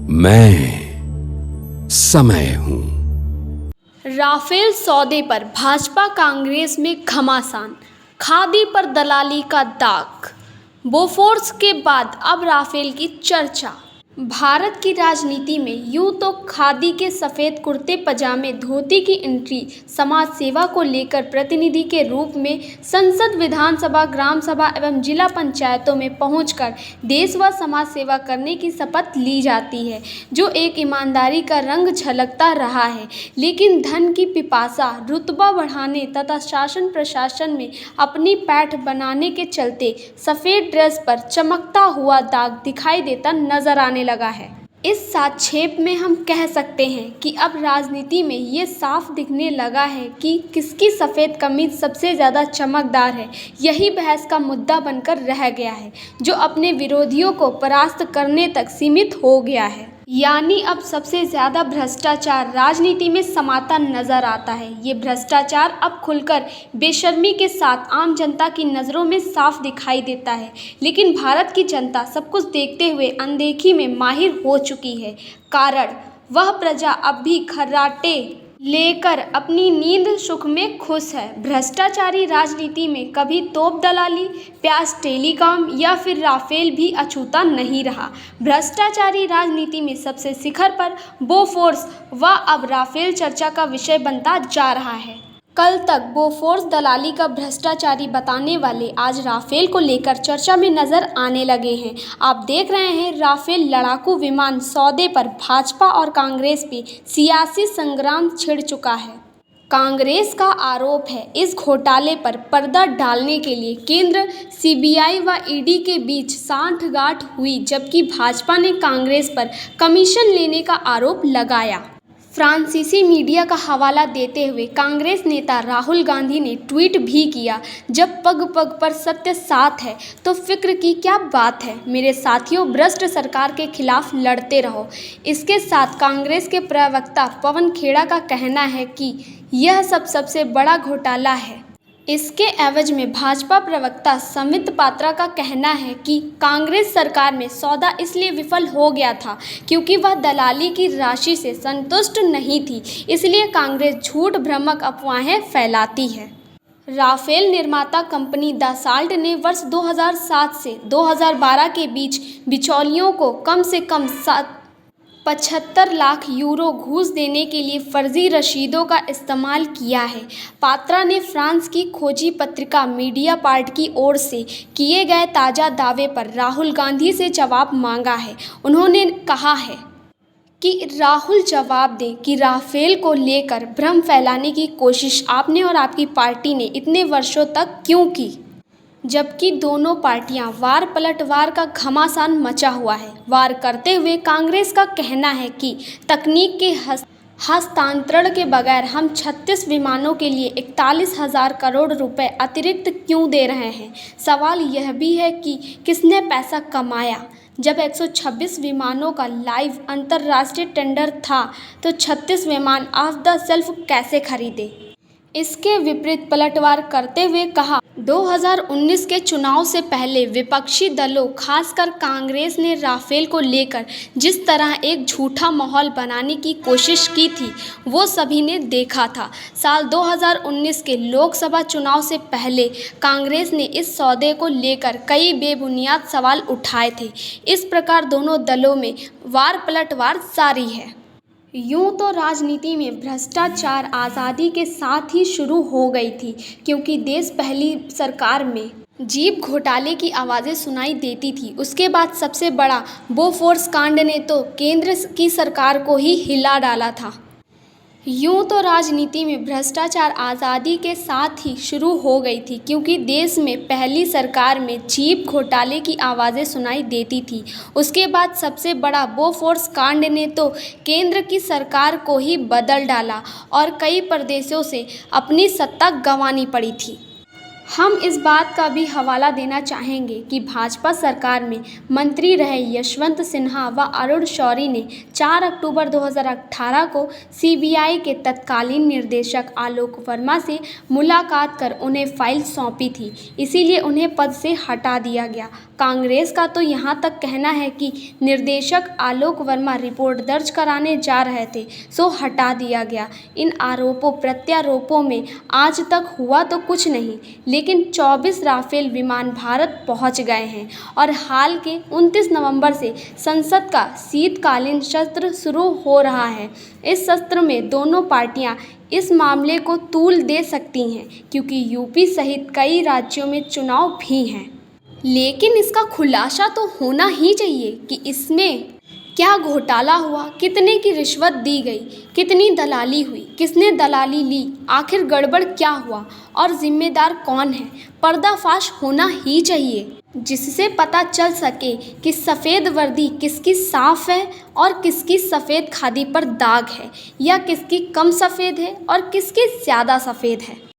मैं समय हूं। राफेल सौदे पर भाजपा कांग्रेस में घमासान, खादी पर दलाली का दाग। बोफोर्स के बाद अब राफेल की चर्चा। भारत की राजनीति में यूं तो खादी के सफ़ेद कुर्ते पजामे धोती की एंट्री समाज सेवा को लेकर प्रतिनिधि के रूप में संसद, विधानसभा, ग्राम सभा एवं जिला पंचायतों में पहुंचकर देश व समाज सेवा करने की शपथ ली जाती है, जो एक ईमानदारी का रंग झलकता रहा है। लेकिन धन की पिपासा, रुतबा बढ़ाने तथा शासन प्रशासन में अपनी पैठ बनाने के चलते सफ़ेद ड्रेस पर चमकता हुआ दाग दिखाई देता नजर आने लगा है। इस संक्षेप में हम कह सकते हैं कि अब राजनीति में ये साफ दिखने लगा है कि किसकी सफ़ेद कमीज सबसे ज़्यादा चमकदार है। यही बहस का मुद्दा बनकर रह गया है, जो अपने विरोधियों को परास्त करने तक सीमित हो गया है। यानी अब सबसे ज़्यादा भ्रष्टाचार राजनीति में समाता नजर आता है। ये भ्रष्टाचार अब खुलकर बेशर्मी के साथ आम जनता की नज़रों में साफ दिखाई देता है। लेकिन भारत की जनता सब कुछ देखते हुए अनदेखी में माहिर हो चुकी है। कारण वह प्रजा अब भी खर्राटे लेकर अपनी नींद सुख में खुश है। भ्रष्टाचारी राजनीति में कभी तोप दलाली, प्याज टेलीकॉम या फिर राफेल भी अछूता नहीं रहा। भ्रष्टाचारी राजनीति में सबसे शिखर पर बोफोर्स व अब राफेल चर्चा का विषय बनता जा रहा है। कल तक बोफोर्स दलाली का भ्रष्टाचारी बताने वाले आज राफेल को लेकर चर्चा में नजर आने लगे हैं। आप देख रहे हैं, राफेल लड़ाकू विमान सौदे पर भाजपा और कांग्रेस पे सियासी संग्राम छिड़ चुका है। कांग्रेस का आरोप है, इस घोटाले पर पर्दा डालने के लिए केंद्र, सीबीआई व ईडी के बीच सांठगांठ हुई, जबकि भाजपा ने कांग्रेस पर कमीशन लेने का आरोप लगाया। फ्रांसीसी मीडिया का हवाला देते हुए कांग्रेस नेता राहुल गांधी ने ट्वीट भी किया, जब पग पग पर सत्य साथ है तो फिक्र की क्या बात है। मेरे साथियों, भ्रष्ट सरकार के खिलाफ लड़ते रहो। इसके साथ कांग्रेस के प्रवक्ता पवन खेड़ा का कहना है कि यह सबसे बड़ा घोटाला है। इसके एवज में भाजपा प्रवक्ता समित पात्रा का कहना है कि कांग्रेस सरकार में सौदा इसलिए विफल हो गया था क्योंकि वह दलाली की राशि से संतुष्ट नहीं थी, इसलिए कांग्रेस झूठ भ्रामक अफवाहें फैलाती है। राफेल निर्माता कंपनी दसाल्ट ने वर्ष 2007 से 2012 के बीच बिचौलियों को कम से कम 75 लाख यूरो घूस देने के लिए फर्जी रसीदों का इस्तेमाल किया है। पात्रा ने फ्रांस की खोजी पत्रिका मीडियापार्ट की ओर से किए गए ताज़ा दावे पर राहुल गांधी से जवाब मांगा है। उन्होंने कहा है कि राहुल जवाब दें कि राफेल को लेकर भ्रम फैलाने की कोशिश आपने और आपकी पार्टी ने इतने वर्षों तक क्यों की, जबकि दोनों पार्टियां वार पलटवार का घमासान मचा हुआ है। वार करते हुए कांग्रेस का कहना है कि तकनीक के हस्तांतरण के बगैर हम 36 विमानों के लिए 41,000 करोड़ रुपए अतिरिक्त क्यों दे रहे हैं। सवाल यह भी है कि किसने पैसा कमाया। जब 126 विमानों का लाइव अंतर्राष्ट्रीय टेंडर था तो 36 विमान ऑफ द सेल्फ कैसे खरीदे। इसके विपरीत पलटवार करते हुए कहा, 2019 के चुनाव से पहले विपक्षी दलों खासकर कांग्रेस ने राफेल को लेकर जिस तरह एक झूठा माहौल बनाने की कोशिश की थी वो सभी ने देखा था। साल 2019 के लोकसभा चुनाव से पहले कांग्रेस ने इस सौदे को लेकर कई बेबुनियाद सवाल उठाए थे। इस प्रकार दोनों दलों में वार पलटवार जारी है। यूं तो राजनीति में भ्रष्टाचार आज़ादी के साथ ही शुरू हो गई थी, क्योंकि देश पहली सरकार में जीप घोटाले की आवाज़ें सुनाई देती थी। उसके बाद सबसे बड़ा बोफोर्स कांड ने तो केंद्र की सरकार को ही हिला डाला था। यूं तो राजनीति में भ्रष्टाचार आज़ादी के साथ ही शुरू हो गई थी, क्योंकि देश में पहली सरकार में जीप घोटाले की आवाज़ें सुनाई देती थी। उसके बाद सबसे बड़ा बोफोर्स कांड ने तो केंद्र की सरकार को ही बदल डाला और कई प्रदेशों से अपनी सत्ता गंवानी पड़ी थी। हम इस बात का भी हवाला देना चाहेंगे कि भाजपा सरकार में मंत्री रहे यशवंत सिन्हा व अरुण शौरी ने 4 अक्टूबर 2018 को सीबीआई के तत्कालीन निदेशक आलोक वर्मा से मुलाकात कर उन्हें फाइल सौंपी थी, इसीलिए उन्हें पद से हटा दिया गया। कांग्रेस का तो यहाँ तक कहना है कि निर्देशक आलोक वर्मा रिपोर्ट दर्ज कराने जा रहे थे, सो हटा दिया गया। इन आरोपों प्रत्यारोपों में आज तक हुआ तो कुछ नहीं, लेकिन 24 राफेल विमान भारत पहुँच गए हैं और हाल के 29 नवंबर से संसद का शीतकालीन सत्र शुरू हो रहा है। इस सत्र में दोनों पार्टियां इस मामले को तूल दे सकती हैं, क्योंकि यूपी सहित कई राज्यों में चुनाव भी हैं। लेकिन इसका खुलासा तो होना ही चाहिए कि इसमें क्या घोटाला हुआ, कितने की रिश्वत दी गई, कितनी दलाली हुई, किसने दलाली ली, आखिर गड़बड़ क्या हुआ और जिम्मेदार कौन है। पर्दाफाश होना ही चाहिए, जिससे पता चल सके कि सफ़ेद वर्दी किसकी साफ़ है और किसकी सफ़ेद खादी पर दाग है, या किसकी कम सफ़ेद है और किसकी ज़्यादा सफ़ेद है।